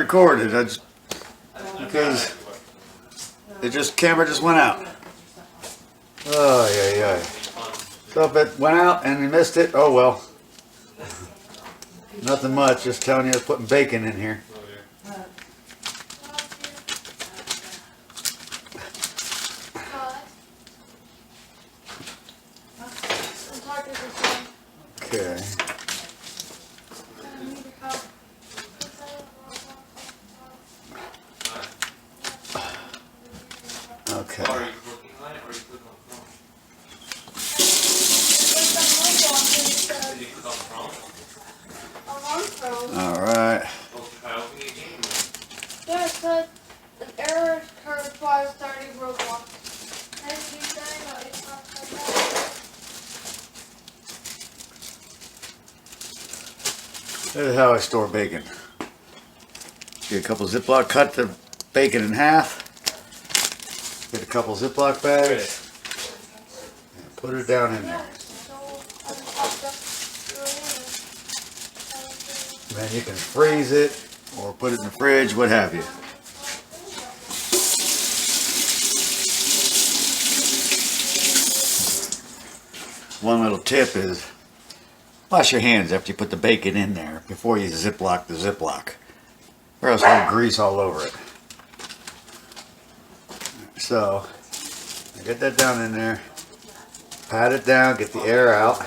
recorded. Because camera just went out. Oh, yeah. So if it went out and you missed it, oh well. Nothing much, just telling you I was putting bacon in here. Okay. Okay. All right. Yeah, it said an error occurred while starting Roblox. This is how I store bacon. Get a couple Ziploc, cut the bacon in half. Get a couple Ziploc bags and put it down in there. Then you can freeze it or put it in the fridge, what have you. One little tip is wash your hands after you put the bacon in there before you Ziploc the Ziploc, or else it'll grease all over it. So, I get that down in there, pat it down, get the air out.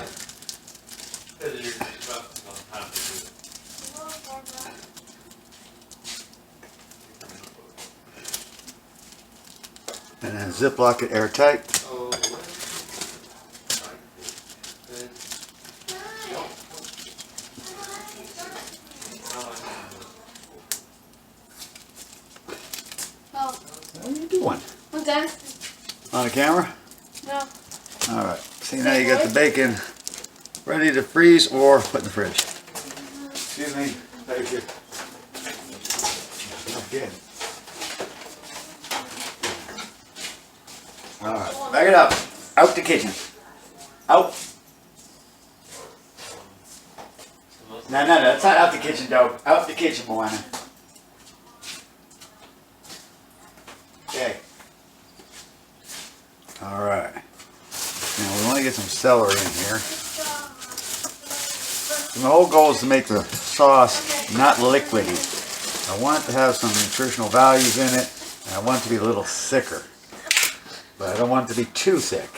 And then Ziploc it airtight. What are you doing? I'm done. On the camera? No. Alright. See, now you got the bacon ready to freeze or put in the fridge. Excuse me. Thank you. Again. Alright. Back it up. Out the kitchen. Out. No, that's not out the kitchen, dog. Out the kitchen, Moana. Okay. Alright. Now we want to get some celery in here. And the whole goal is to make the sauce not liquidy. I want it to have some nutritional values in it, and I want it to be a little thicker. But I don't want it to be too thick.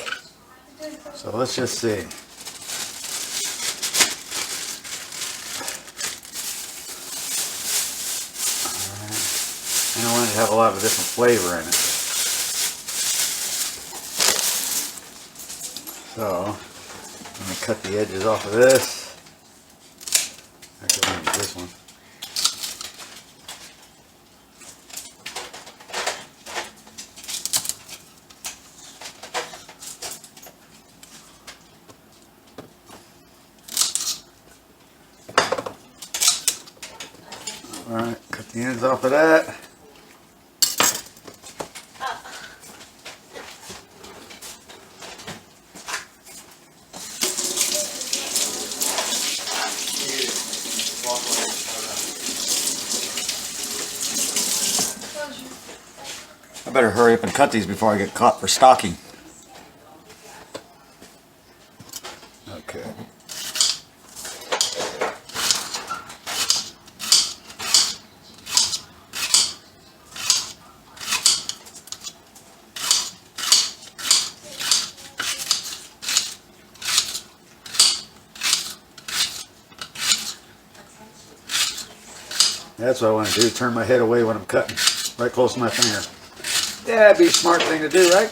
So let's just see. And I want it to have a lot of different flavor in it. So, let me cut the edges off of this. Actually, I'm going to use this one. Alright, cut the ends off of that. I better hurry up and cut these before I get caught for stalking. Okay. That's what I want to do, turn my head away when I'm cutting, right close to my finger. Yeah, that'd be a smart thing to do, right?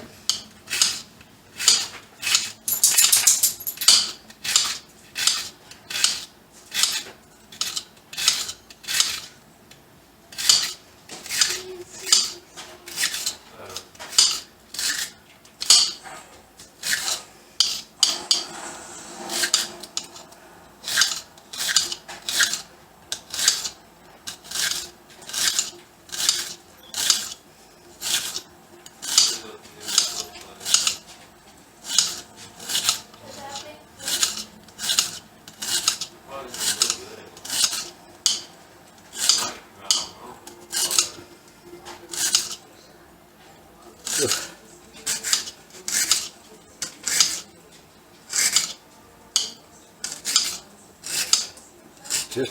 Just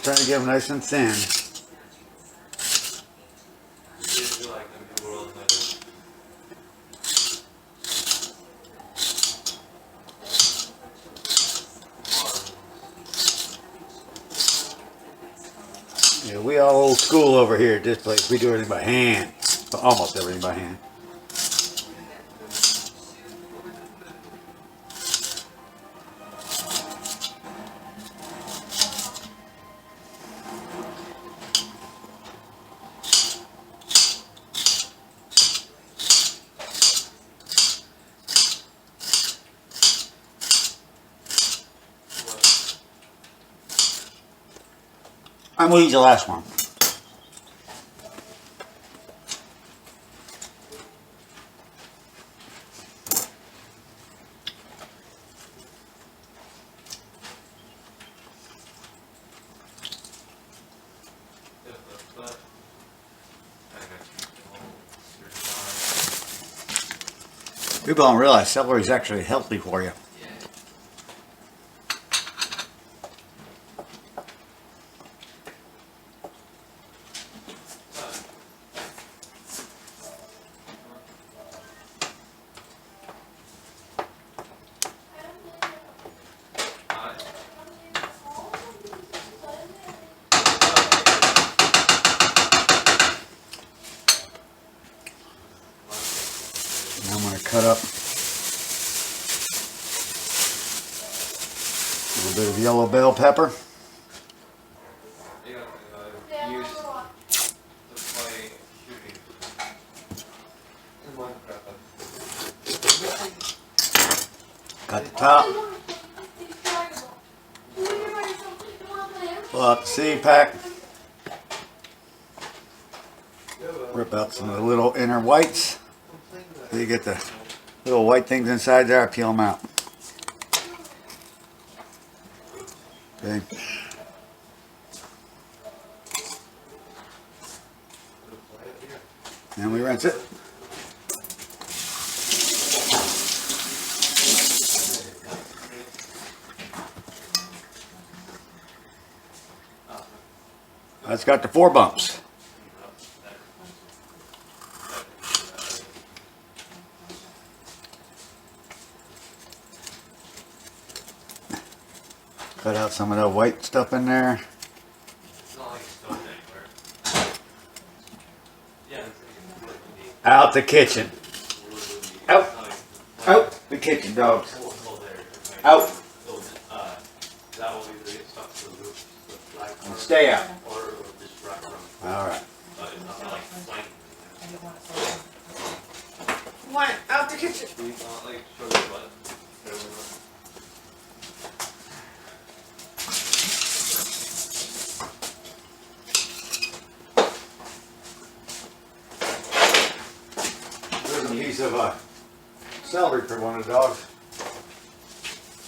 trying to get them nice and thin. Yeah, we all old school over here at this place. We do everything by hand. Almost everything by hand. I'm gonna use the last one. People don't realize celery is actually healthy for you. And I'm going to cut up a little bit of yellow bell pepper. Cut the top. Pull out the seed pack. Rip out some of the little inner whites. You get the little white things inside there, I peel them out. Okay. And we rinse it. That's got the 4 bumps. Cut out some of that white stuff in there. Out the kitchen. Out. Out the kitchen, dogs. Out. And stay out. Alright. One, out the kitchen. There's a piece of celery for one of the dogs.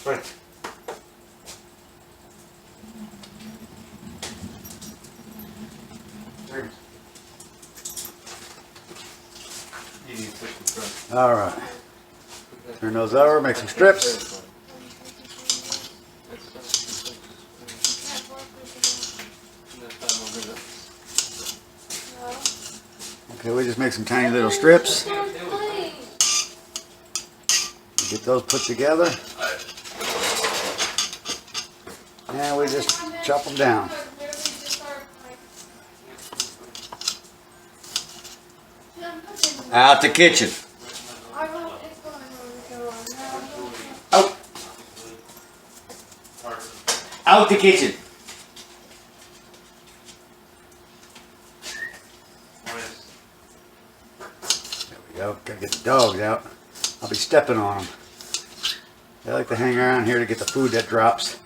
Right. Alright. Turn those over, make some strips. Okay, we just make some tiny little strips. Get those put together. And we just chop them down. Out the kitchen. Out. Out the kitchen. There we go. Gotta get the dogs out. I'll be stepping on them. They like to hang around here to get the food that drops.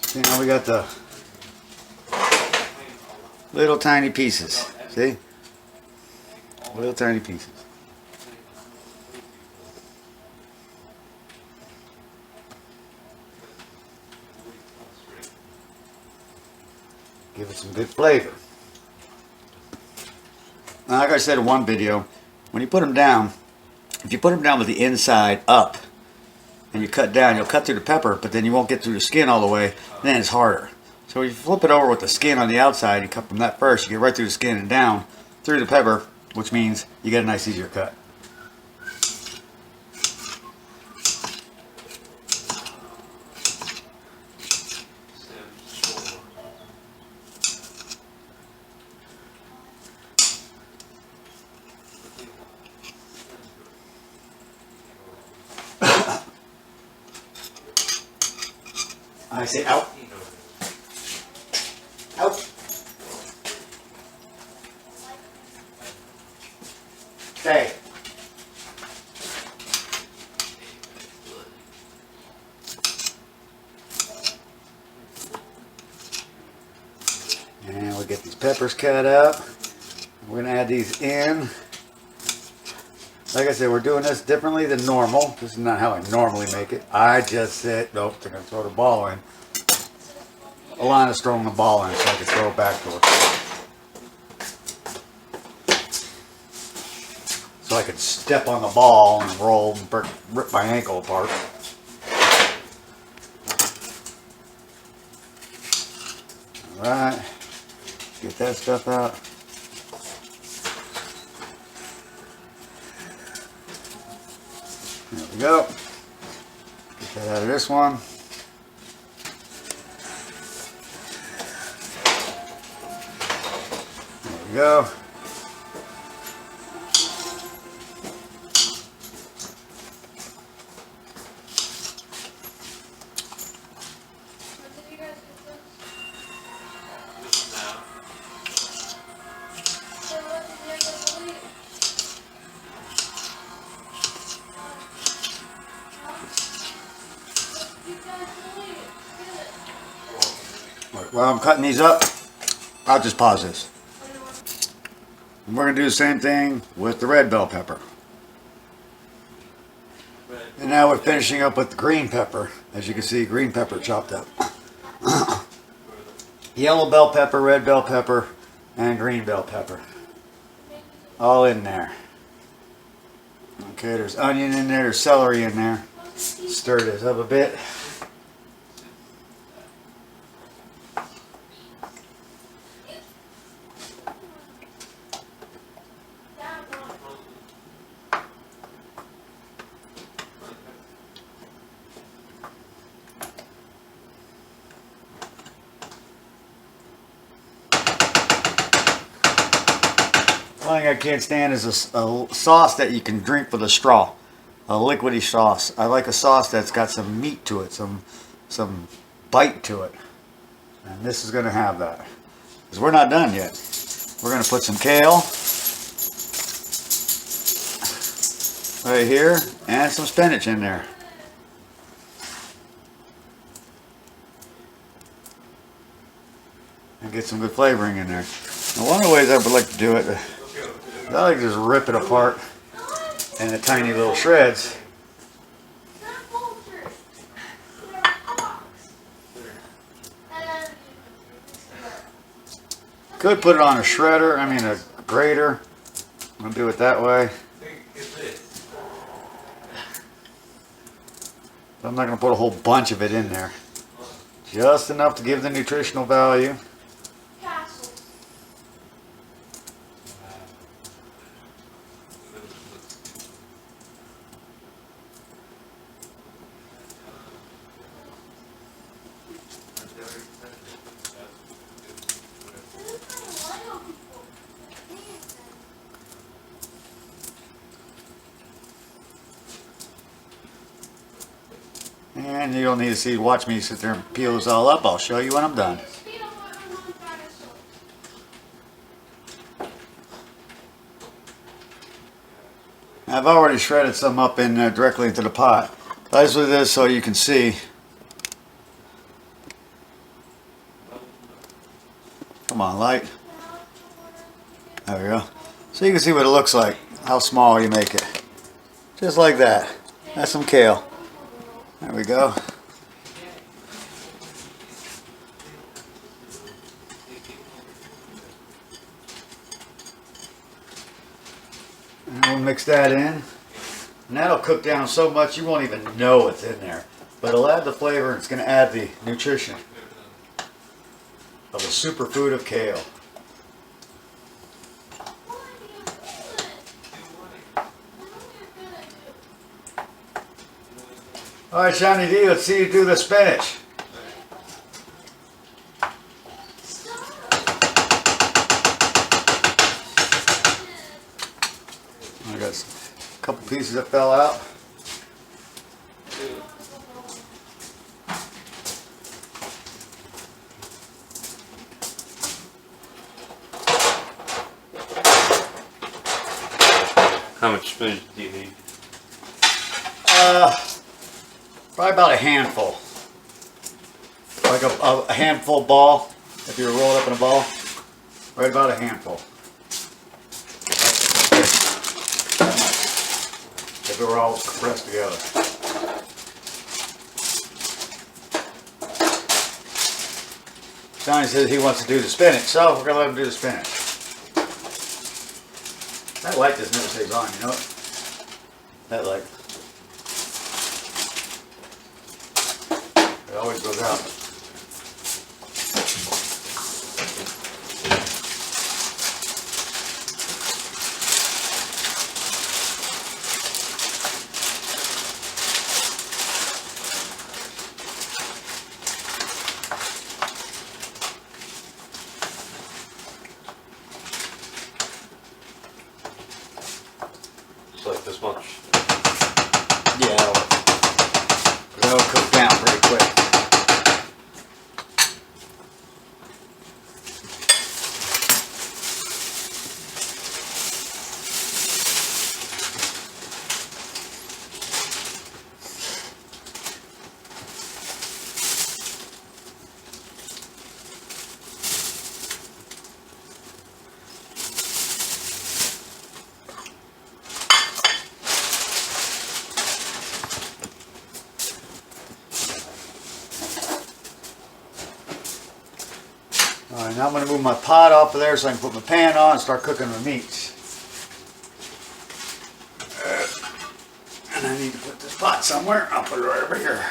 See, now we got the little tiny pieces. See? Little tiny pieces. Give it some good flavor. like I said in one video, when you put them down, if you put them down with the inside up and you cut down, you'll cut through the pepper, but then you won't get through the skin all the way, then it's harder. So if you flip it over with the skin on the outside, you cut from that first, you get right through the skin and down through the pepper, which means you get a nice easier cut. I say out. Out. Stay. And we'll get these peppers cut up. We're going to add these in. Like I said, we're doing this differently than normal. This is not how I normally make it. I just said, nope, they're going to throw the ball in. Alana's throwing the ball in so I can throw it back to her. So I could step on the ball and roll and rip my ankle apart. Alright, get that stuff out. There we go. Get that out of this one. There we go. While I'm cutting these up, I'll just pause this. And we're going to do the same thing with the red bell pepper. And now we're finishing up with the green pepper. As you can see, green pepper chopped up. Yellow bell pepper, red bell pepper, and green bell pepper. All in there. Okay, there's onion in there, there's celery in there. Stir this up a bit. One thing I can't stand is a sauce that you can drink with a straw. A liquidy sauce. I like a sauce that's got some meat to it, some bite to it. And this is going to have that. Because we're not done yet. We're going to put some kale right here and some spinach in there. And get some good flavoring in there. Now, one of the ways I would like to do it, I like to just rip it apart into tiny little shreds. Could put it on a shredder, I mean a grater. I'm going to do it that way. But I'm not going to put a whole bunch of it in there. Just enough to give the nutritional value. And you don't need to see, watch me sit there and peel this all up. I'll show you when I'm done. I've already shredded some up in directly into the pot. I just do this so you can see. Come on, light. There we go. So you can see what it looks like, how small you make it. Just like that. That's some kale. There we go. And we'll mix that in. And that'll cook down so much you won't even know it's in there. But it'll add the flavor and it's going to add the nutrition of a superfood of kale. Alright, Johnny D, let's see you do the spinach. I got a couple pieces that fell out. How much spinach do you need? Probably about a handful. Like a handful ball. If you were rolled up in a ball. Right about a handful. If they were all pressed together. Johnny says he wants to do the spinach, so we're going to let him do the spinach. That light just never stays on, you know it? That light. It always goes out. It's like this much. Yeah, that'll cook down pretty quick. Alright, now I'm going to move my pot off of there so I can put my pan on and start cooking the meats. And I need to put this pot somewhere. I'll put it right over here.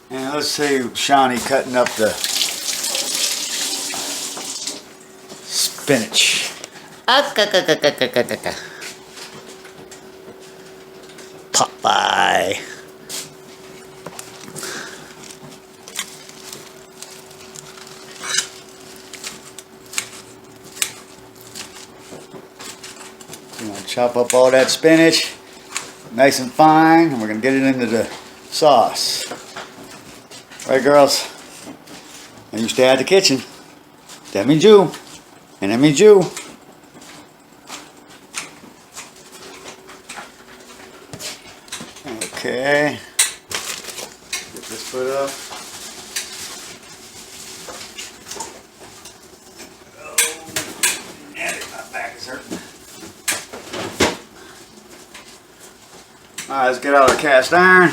And let's see Shawnee cutting up the spinach. Popeye. I'm going to chop up all that spinach nice and fine, and we're going to get it into the sauce. Right, girls? And you stay out of the kitchen. That means you. And that means you. Okay. Get this put up. Oh, my back is hurting. Alright, let's get out our cast iron.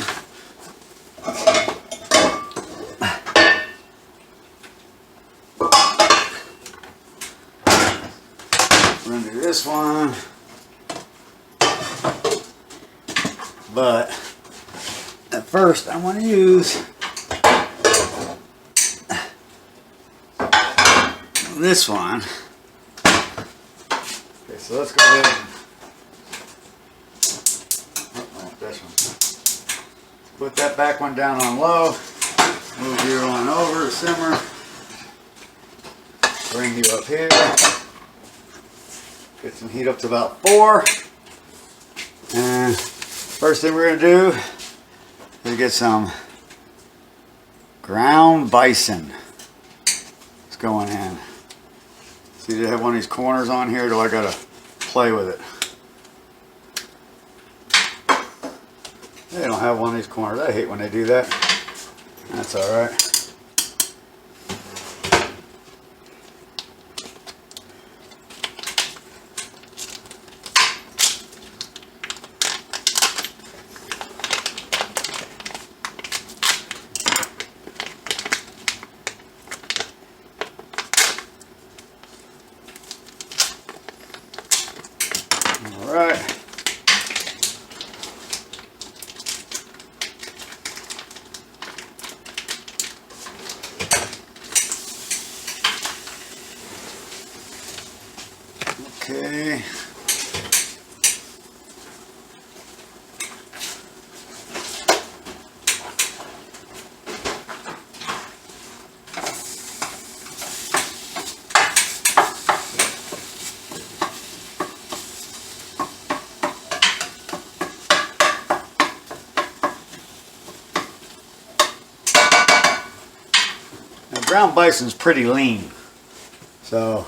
Run to this one. But at first I want to use this one. Okay, so let's go ahead and this one. Put that back one down on low. Move you on over to simmer. Bring you up here. Get some heat up to about 4. And first thing we're going to do is get some ground bison. It's going in. See, they have one of these corners on here, do I got to play with it? They don't have one of these corners. I hate when they do that. That's alright. ground bison's pretty lean, so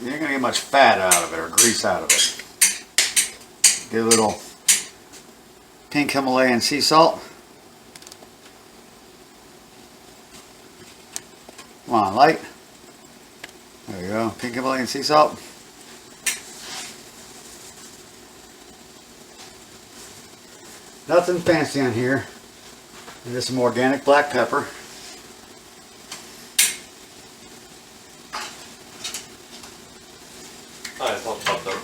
you're not gonna get much fat out of it or grease out of it. Get a little pink Himalayan sea salt. Come on, light. There you go, pink Himalayan sea salt. Nothing fancy on here. And just some organic black pepper. Oh, it's all chopped up.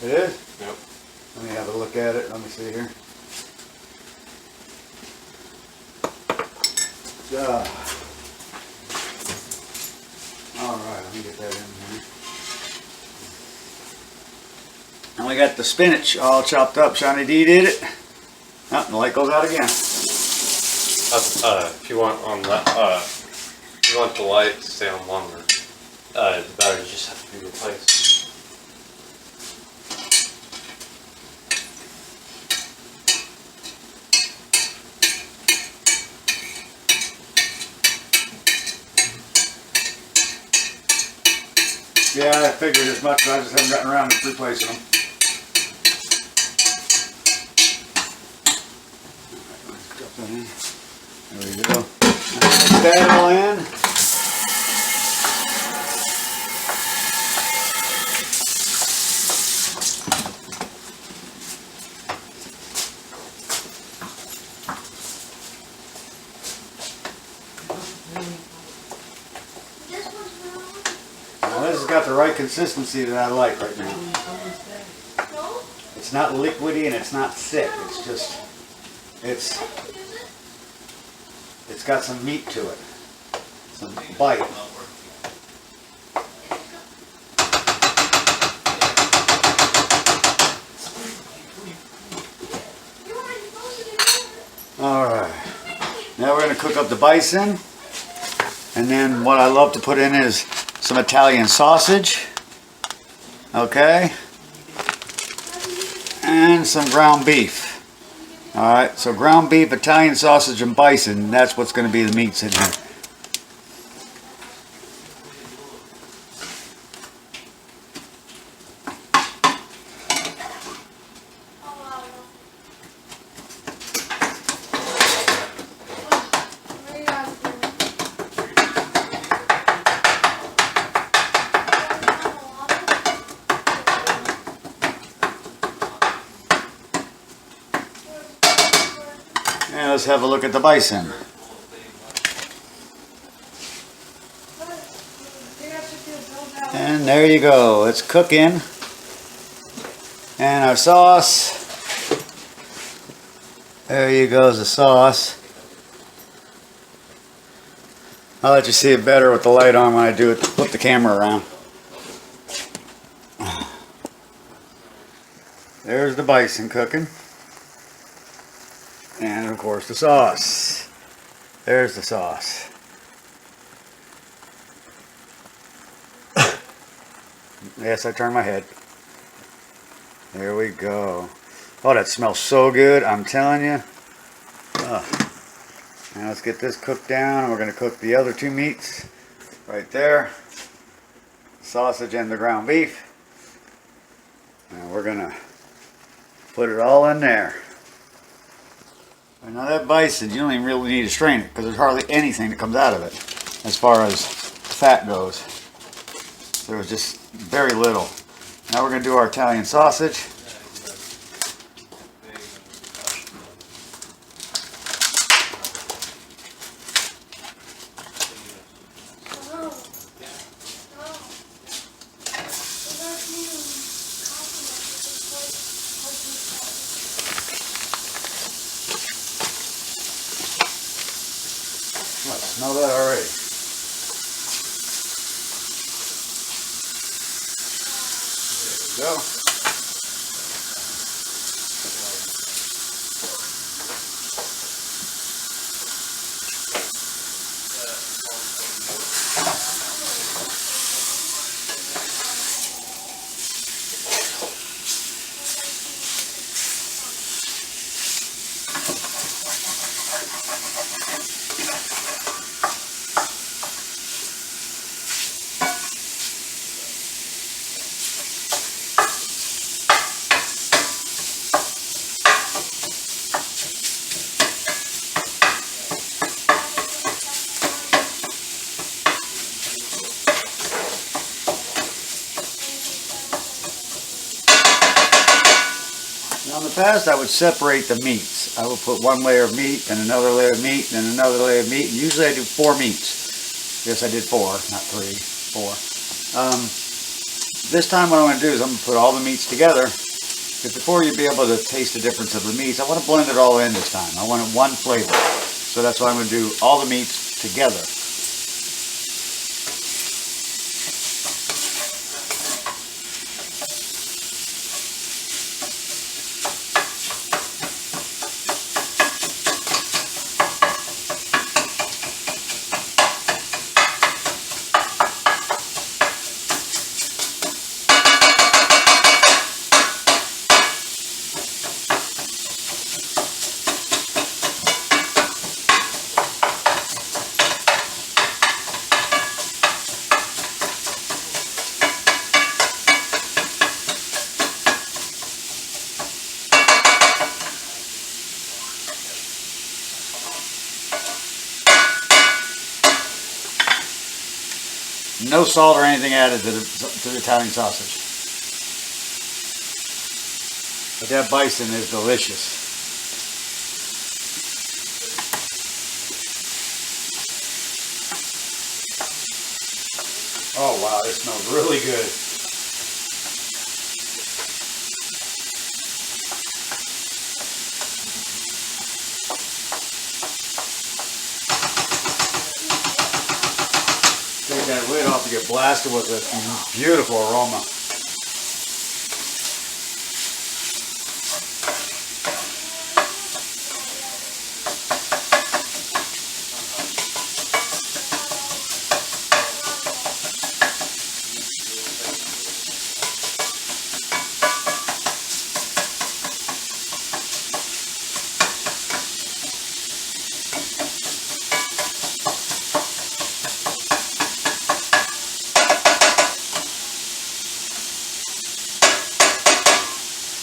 It is? Yep. Let me have a look at it. Let me see here. Alright, let me get that in here. And we got the spinach all chopped up. Shawnee D did it. Oh, the light goes out again. If you want on that, if you want the light to stay on longer, the batteries just have to be replaced. Yeah, I figured as much, but I just haven't gotten around to replacing them. Drop that in. There we go. Mix that all in. Now this has got the right consistency that I like right now. It's not liquidy and it's not thick. It's just, it's got some meat to it, some bite. All right, now we're going to cook up the bison, and then what I love to put in is some Italian sausage, okay, and some ground beef. All right, so ground beef, Italian sausage, and bison, that's what's going to be the meats in here. And let's have a look at the bison. And there you go, it's cooking. And our sauce. There you goes the sauce. I'll let you see it better with the light on when I do it. Flip the camera around. There's the bison cooking. And of course the sauce. There's the sauce. Yes, I turned my head. There we go. Oh, that smells so good, I'm telling you. Now let's get this cooked down, and we're going to cook the other two meats right there. Sausage and the ground beef. And we're going to put it all in there. Now that bison, you don't even really need to strain it because there's hardly anything that comes out of it as far as fat goes. There was just very little. Now we're going to do our Italian sausage. I smell that already. There we go. Now in the past I would separate the meats. I would put one layer of meat and another layer of meat and another layer of meat. Usually I do 4 meats. Yes, I did 4, not 3, 4. This time what I'm going to do is I'm going to put all the meats together. Because before you'd be able to taste the difference of the meats, I want to blend it all in this time. I want it one flavor. So that's why I'm going to do all the meats together. No salt or anything added to the Italian sausage. But that bison is delicious. Oh wow, it smells really good. Take that lid off to get blasted with a beautiful aroma.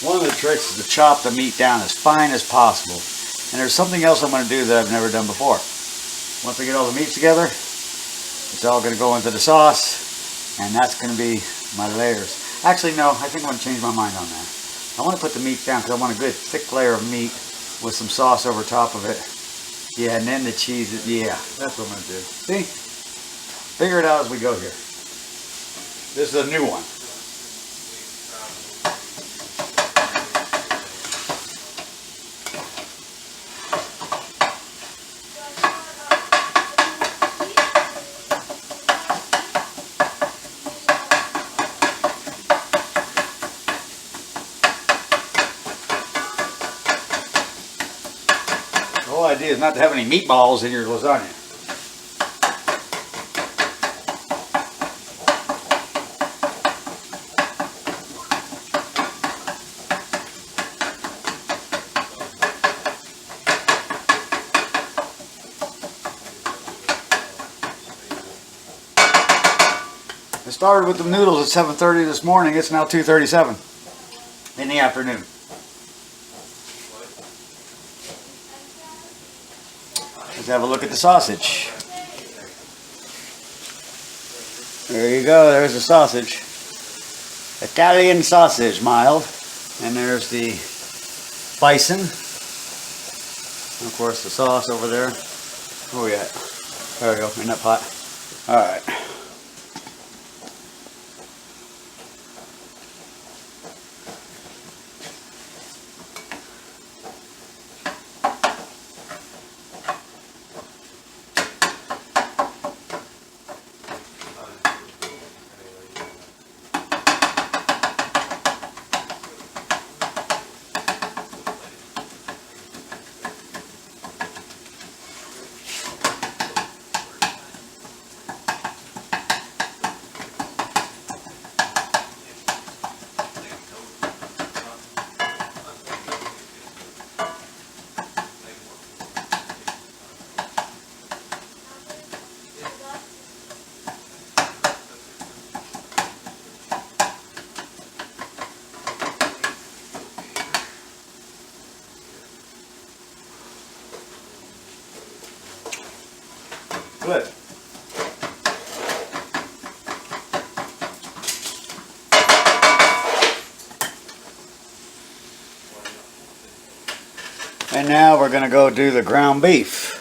One of the tricks is to chop the meat down as fine as possible. And there's something else I'm going to do that I've never done before. Once I get all the meats together, it's all going to go into the sauce, and that's going to be my layers. Actually, no, I think I'm going to change my mind on that. I want to put the meat down because I want a good thick layer of meat with some sauce over top of it. Yeah, and then the cheese, yeah, that's what I'm going to do. See? Figure it out as we go here. This is a new one. The whole idea is not to have any meatballs in your lasagna. I started with the noodles at 7:30 this morning. It's now 2:37 in the afternoon. Let's have a look at the sausage. There you go, there's the sausage. Italian sausage, mild. And there's the bison. And of course the sauce over there. Oh yeah, there we go, in that pot. Alright. Good. And now we're going to go do the ground beef.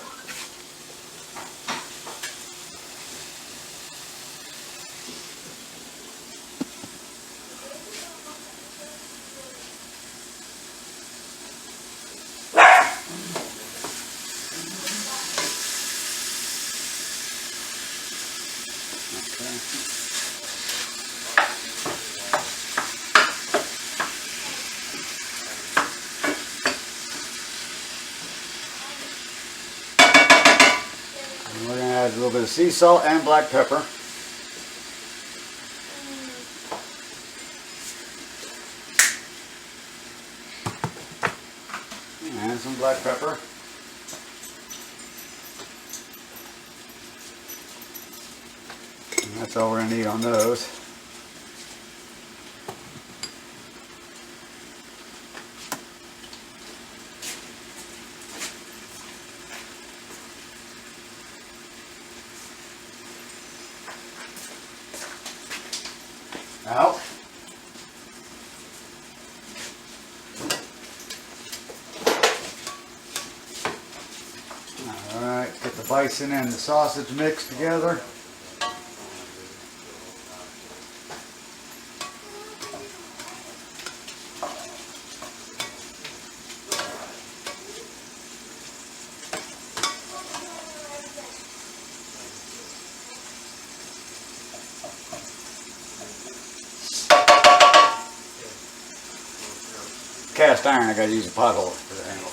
And we're going to add a little bit of sea salt and black pepper. And some black pepper. And that's all we're going to need on those. Out. Alright, get the bison and the sausage mixed together. Cast iron, I gotta use a pothole for the handle.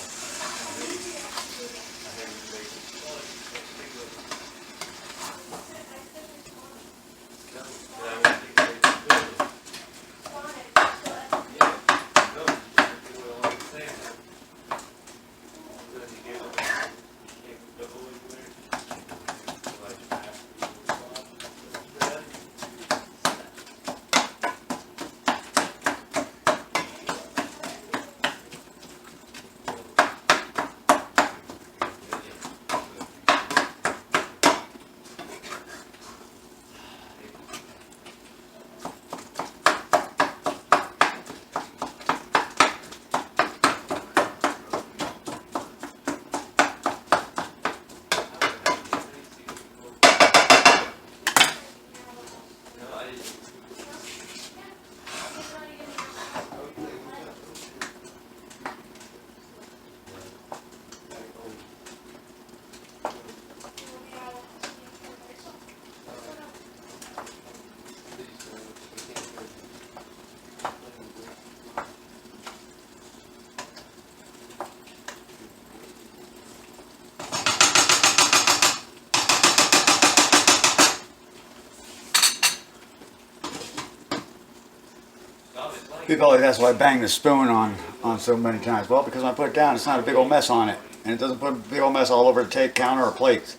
People always ask why I bang the spoon on so many times. Well, because when I put it down, it's not a big old mess on it. And it doesn't put a big old mess all over the take counter or plates.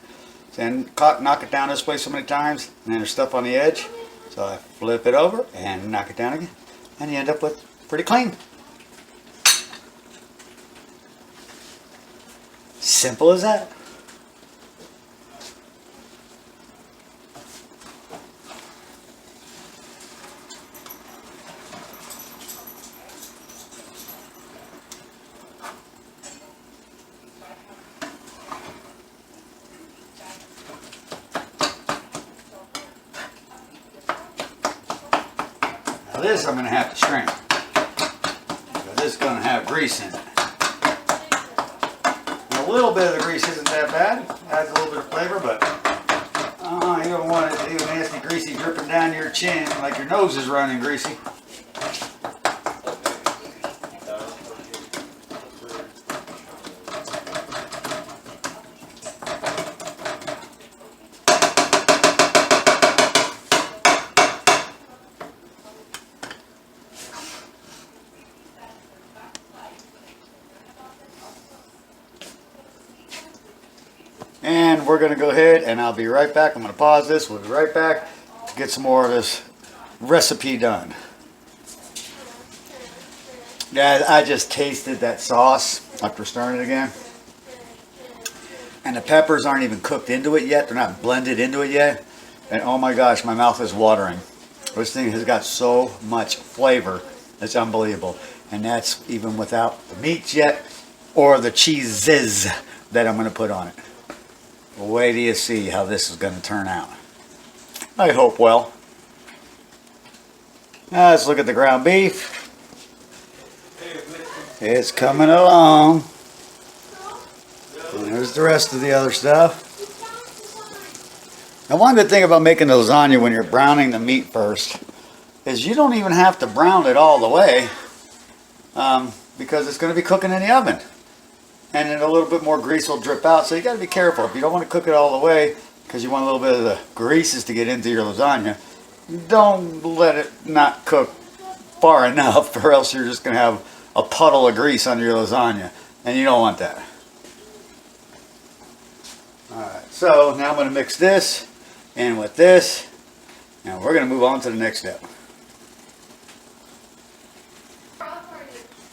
And knock it down this way so many times, and then there's stuff on the edge. So I flip it over and knock it down again. And you end up with pretty clean. Simple as that. Now this I'm going to have to strain. So this is going to have grease in it. And a little bit of the grease isn't that bad. Adds a little bit of flavor, but you don't want it to be nasty greasy dripping down your chin like your nose is running greasy. And we're going to go ahead and I'll be right back. I'm going to pause this. We'll be right back to get some more of this recipe done. Yeah, I just tasted that sauce after stirring it again. And the peppers aren't even cooked into it yet. They're not blended into it yet. And oh my gosh, my mouth is watering. This thing has got so much flavor. It's unbelievable. And that's even without the meats yet. or the cheeses that I'm going to put on it. Wait till you see how this is going to turn out. I hope well. Now let's look at the ground beef. It's coming along. And there's the rest of the other stuff. Now one good thing about making the lasagna when you're browning the meat first is you don't even have to brown it all the way because it's going to be cooking in the oven. And then a little bit more grease will drip out, so you got to be careful. If you don't want to cook it all the way because you want a little bit of the greases to get into your lasagna, don't let it not cook far enough or else you're just going to have a puddle of grease under your lasagna, and you don't want that. Alright, so now I'm going to mix this in with this, and we're going to move on to the next step.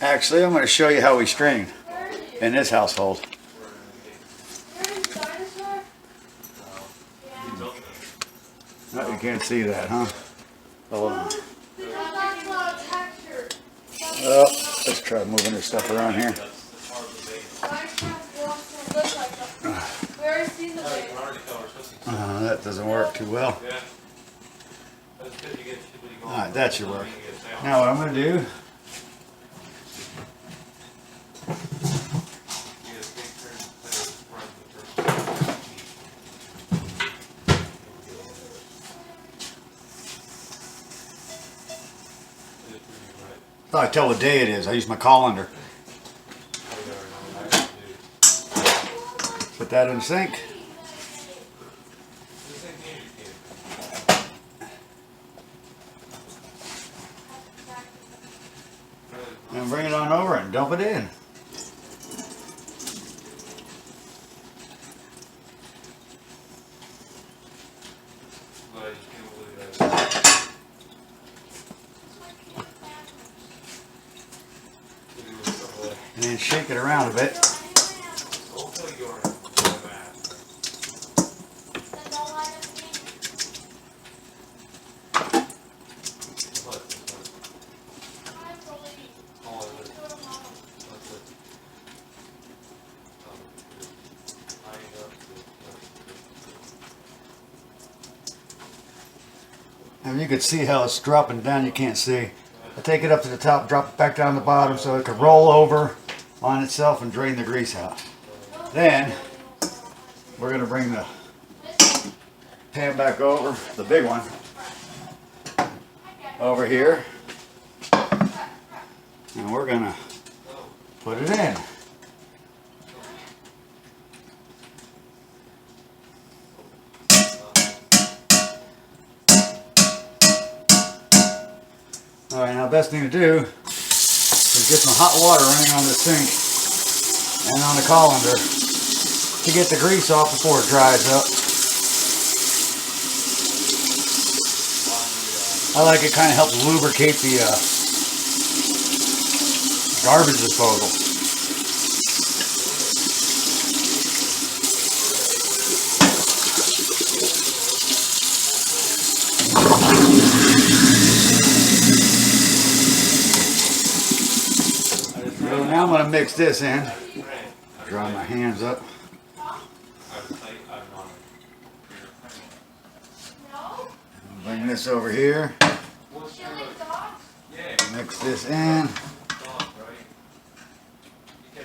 Actually, I'm going to show you how we strain in this household. Oh, you can't see that, huh? Hold on. Oh, let's try moving this stuff around here. That doesn't work too well. Alright, that should work. Now what I'm going to do, I tell what day it is. I use my colander. Put that in the sink. And bring it on over and dump it in. And then shake it around a bit. And you can see how it's dropping down, you can't see. I take it up to the top, drop it back down the bottom so it can roll over on itself and drain the grease out. Then we're going to bring the pan back over, the big one, over here, and we're going to put it in. Alright, now the best thing to do is get some hot water running on the sink and on the colander to get the grease off before it dries up. I like it, kind of helps lubricate the garbage disposal. So now I'm going to mix this in. Dry my hands up. Bring this over here. Mix this in.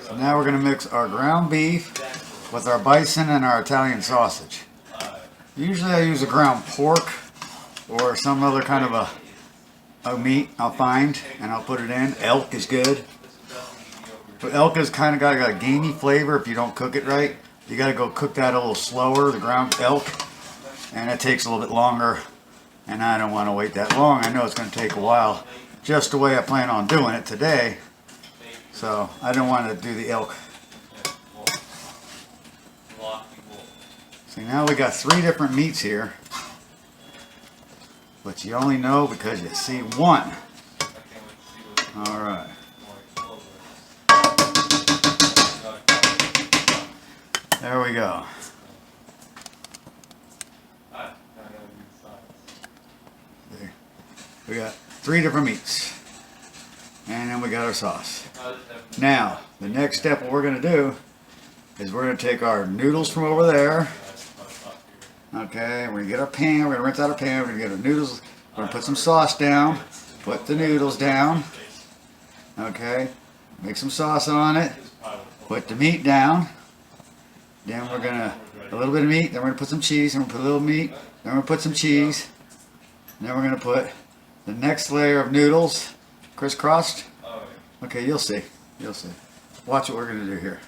So now we're going to mix our ground beef with our bison and our Italian sausage. Usually I use a ground pork or some other kind of a meat I'll find and I'll put it in. Elk is good. But elk has kind of got a gamey flavor if you don't cook it right. You got to go cook that a little slower, the ground elk, and it takes a little bit longer. And I don't want to wait that long. I know it's going to take a while, just the way I plan on doing it today. So I don't want to do the elk. See, now we got 3 different meats here, but you only know because you see one. All right. There we go. There. We got 3 different meats. And then we got our sauce. Now, the next step what we're going to do is we're going to take our noodles from over there. Okay, we're going to get our pan, we're going to rinse out our pan, we're going to get our noodles, we're going to put some sauce down, put the noodles down. Okay, make some sauce on it, put the meat down. Then we're going to, a little bit of meat, then we're going to put some cheese, then we're going to put a little meat, then we're going to put some cheese. And then we're going to put the next layer of noodles, crisscrossed. Okay, you'll see. You'll see. Watch what we're going to do here.